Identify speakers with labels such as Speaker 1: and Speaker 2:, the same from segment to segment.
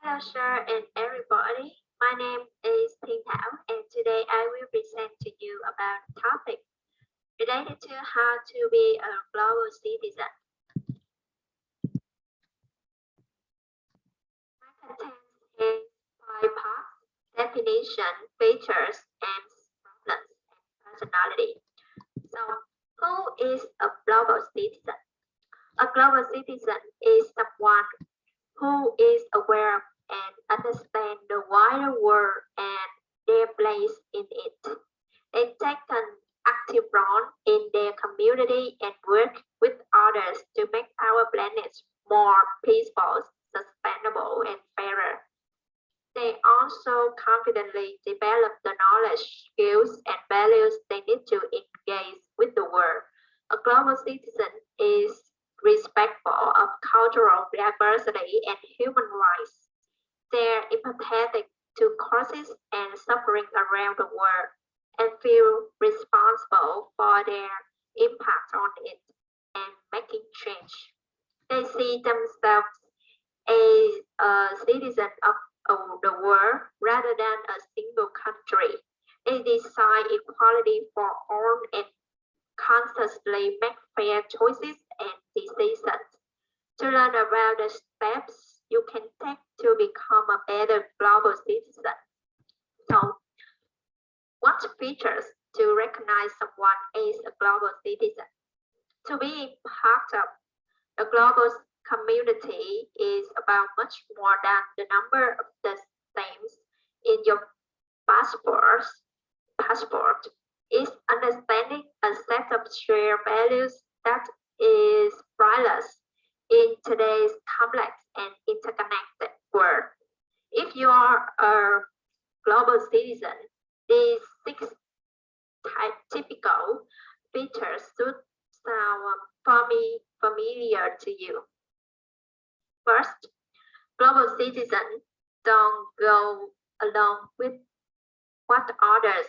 Speaker 1: Hello, sir, and everybody. My name is Thảo, and today I will present to you about a topic related to how to be a global citizen. My content is five parts: definition, features, aims, problems, and personality. So, who is a global citizen? A global citizen is someone who is aware of and understand the wider world and their place in it. They take an active role in their community and work with others to make our planet more peaceful, sustainable, and fairer. They also confidently develop the knowledge, skills, and values they need to engage with the world. A global citizen is respectful of cultural diversity and human rights. They're empathetic to causes and suffering around the world and feel responsible for their impact on it and making change. They see themselves as a citizen of the world rather than a single country. They desire equality for all and consciously make fair choices and decisions. To learn about the steps you can take to become a better global citizen. So, what features to recognize someone as a global citizen? To be part of the global community is about much more than the number of the stamps in your passport. Passport is understanding a set of shared values that is priceless in today's complex and interconnected world. If you are a global citizen, these six typical features should sound familiar to you. First, global citizens don't go along with what others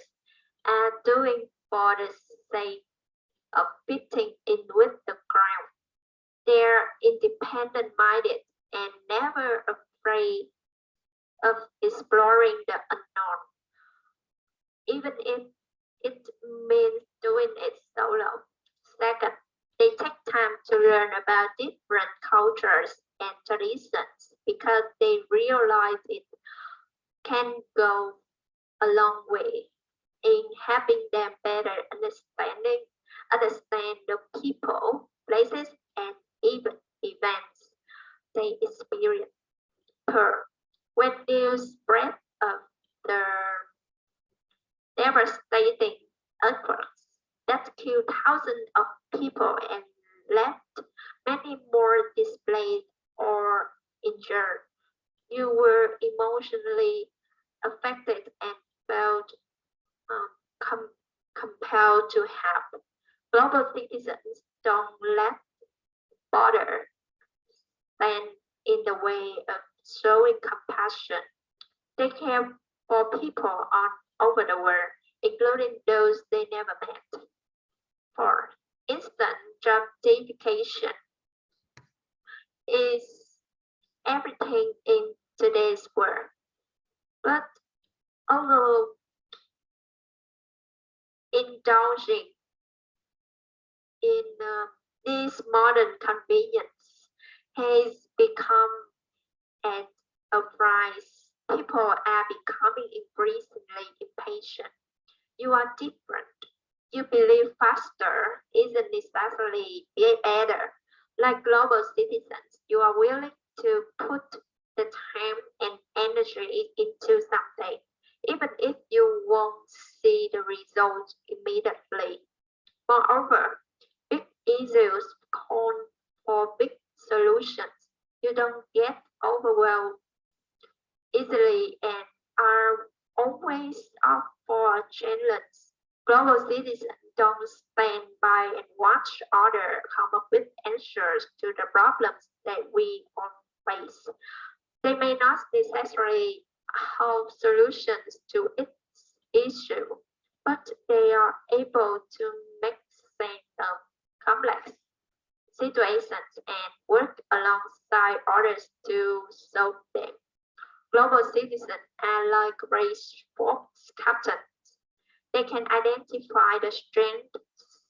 Speaker 1: are doing for the sake of fitting in with the crowd. They're independent-minded and never afraid of exploring the unknown, even if it means doing it solo. Second, they take time to learn about different cultures and traditions because they realize it can go a long way in helping them better understand the people, places, and even events they experience. Per when news spread of the devastating earthquakes that killed thousands of people and left many more displaced or injured, you were emotionally affected and felt com- compelled to help. Global citizens don't let bother stand in the way of showing compassion. They care for people all over the world, including those they never met. For instant gratification is everything in today's world. But although indulging in this modern convenience has become at a price, people are becoming increasingly impatient. You are different. You believe faster isn't necessarily better. Like global citizens, you are willing to put the time and energy into something, even if you won't see the results immediately. Moreover, big issues call for big solutions. You don't get overwhelmed easily and are always up for a challenge. Global citizens don't stand by and watch others come up with answers to the problems that we all face. They may not necessarily have solutions to its issue, but they are able to make sense of complex situations and work alongside others to solve them. Global citizens are like race sports captains. They can identify the strengths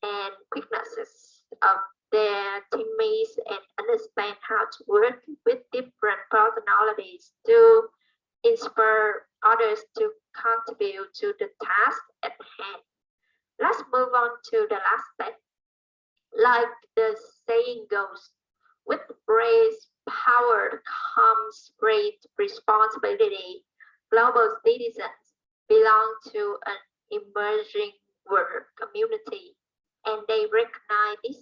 Speaker 1: and weaknesses of their teammates and understand how to work with different personalities to inspire others to contribute to the task at hand. Let's move on to the last step. Like the saying goes, with great power comes great responsibility. Global citizens belong to an emerging world community, and they recognize this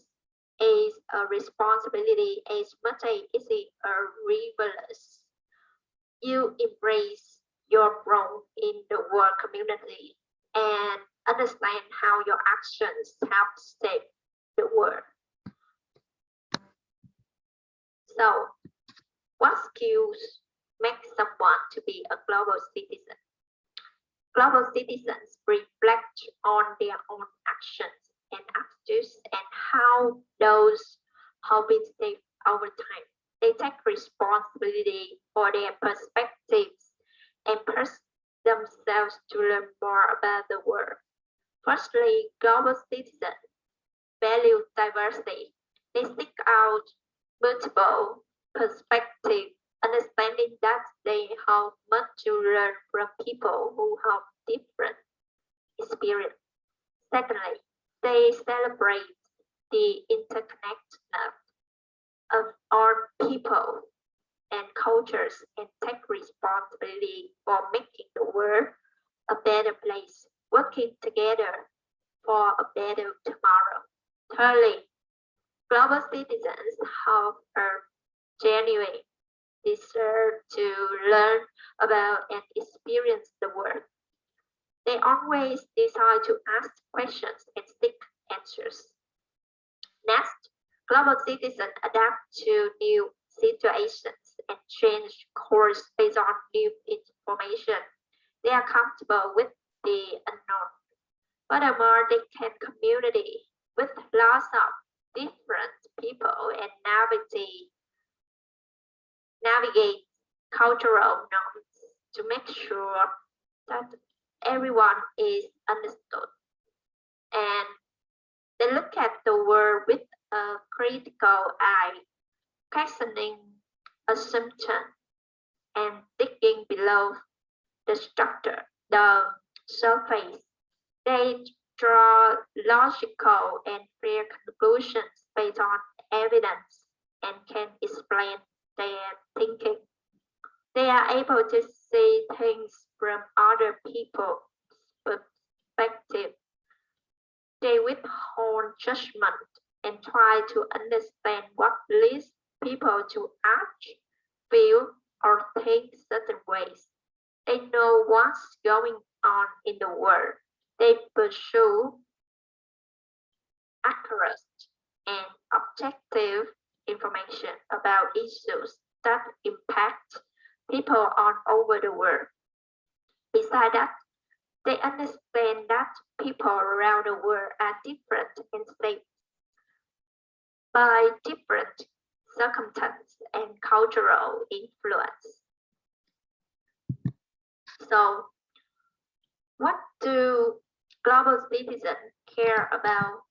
Speaker 1: as a responsibility as much as it is a privilege. You embrace your role in the world community and understand how your actions help shape the world. So, what skills make someone to be a global citizen? Global citizens reflect on their own actions and attitudes and how those habits shape over time. They take responsibility for their perspectives and push themselves to learn more about the world. Firstly, global citizens value diversity. They seek out multiple perspectives, understanding that they have much to learn from people who have different experience. Secondly, they celebrate the interconnectedness of all people and cultures and take responsibility for making the world a better place, working together for a better tomorrow. Thirdly, global citizens have a genuine desire to learn about and experience the world. They always decide to ask questions and seek answers. Next, global citizens adapt to new situations and change course based on new information. They are comfortable with the unknown. Furthermore, they can community with lots of different people and navigate cultural norms to make sure that everyone is understood. And they look at the world with a critical eye, questioning assumptions and digging below the structure, the surface. They draw logical and fair conclusions based on evidence and can explain their thinking. They are able to see things from other people's perspective. They withhold judgment and try to understand what leads people to act, feel, or think certain ways. They know what's going on in the world. They pursue accurate and objective information about issues that impact people all over the world. Besides that, they understand that people around the world are different and shaped by different circumstances and cultural influence. So, what do global citizens care about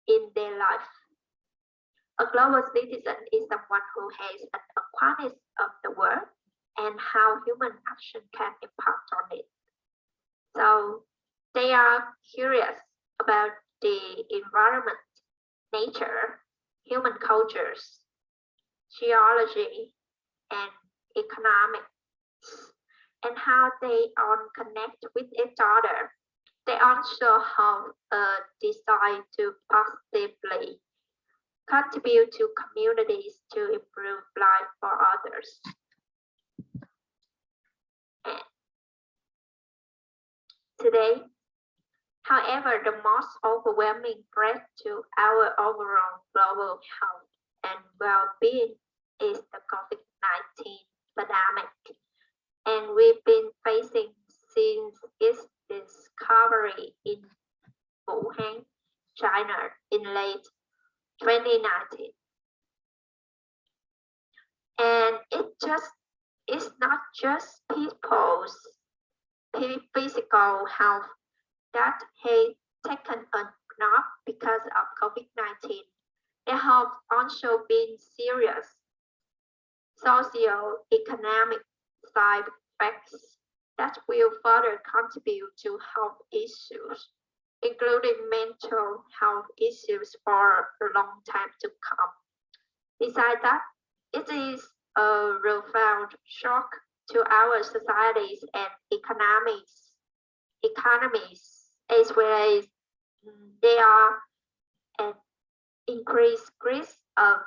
Speaker 1: in their life? A global citizen is someone who has an awareness of the world and how human action can impact on it. So they are curious about the environment, nature, human cultures, geology, and economics, and how they all connect with each other. They also have a desire to positively contribute to communities to improve life for others. And today, however, the most overwhelming threat to our overall global health and well-being is the COVID-19 pandemic, and we've been facing since its discovery in Wuhan, China in late 2019. And it just it's not just people's physical health that has taken a knock because of COVID-19. There have also been serious socio-economic side effects that will further contribute to health issues, including mental health issues for a long time to come. Besides that, it is a profound shock to our societies and economies, as well as there are an increased risk of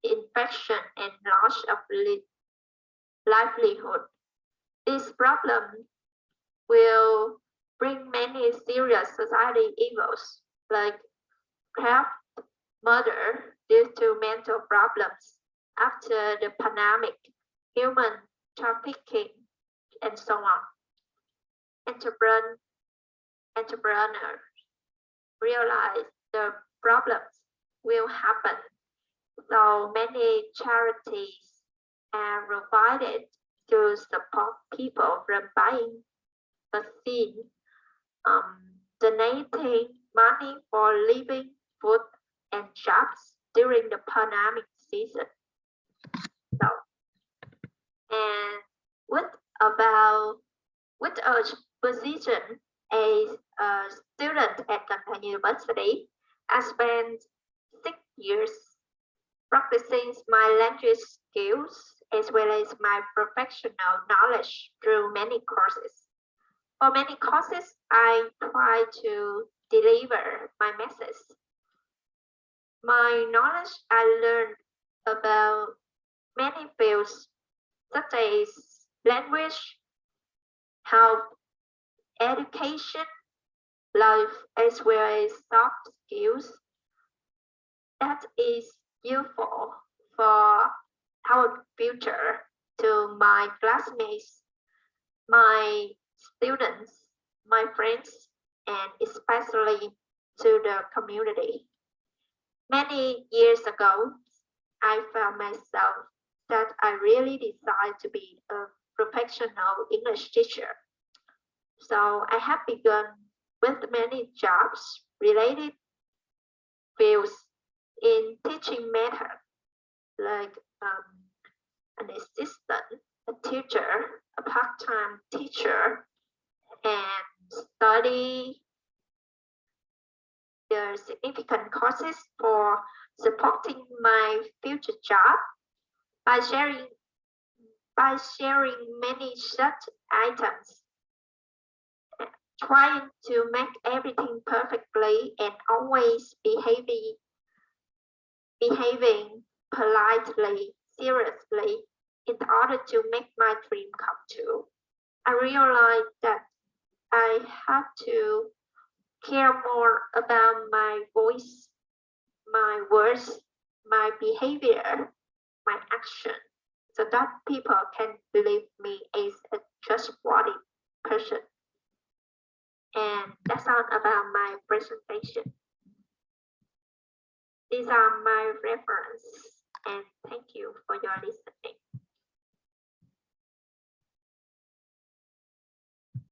Speaker 1: infection and loss of livelihood. This problem will bring many serious society evils like theft, murder due to mental problems after the pandemic, human trafficking, and so on. Entrepreneurs realize the problems will happen, so many charities are provided to support people from buying vaccine, donating money for living, food, and jobs during the pandemic season. So, and with a position as a student at Cần Thơ University, I spent 6 years practicing my language skills as well as my professional knowledge through many courses. For many courses, I try to deliver my message. My knowledge I learned about many fields such as language, health, education, life, as well as soft skills that is useful for our future to my classmates, my students, my friends, and especially to the community. Many years ago, I found myself that I really desired to be a professional English teacher. So I have begun with many jobs related fields in teaching matter, like an assistant, a teacher, a part-time teacher, and study the significant courses for supporting my future job by sharing many such items, trying to make everything perfectly and always behaving politely, seriously, in order to make my dream come true. I realized that I had to care more about my voice, my words, my behavior, my action, so that people can believe me as a trustworthy person. And that's all about my presentation. These are my references, and thank you for your listening.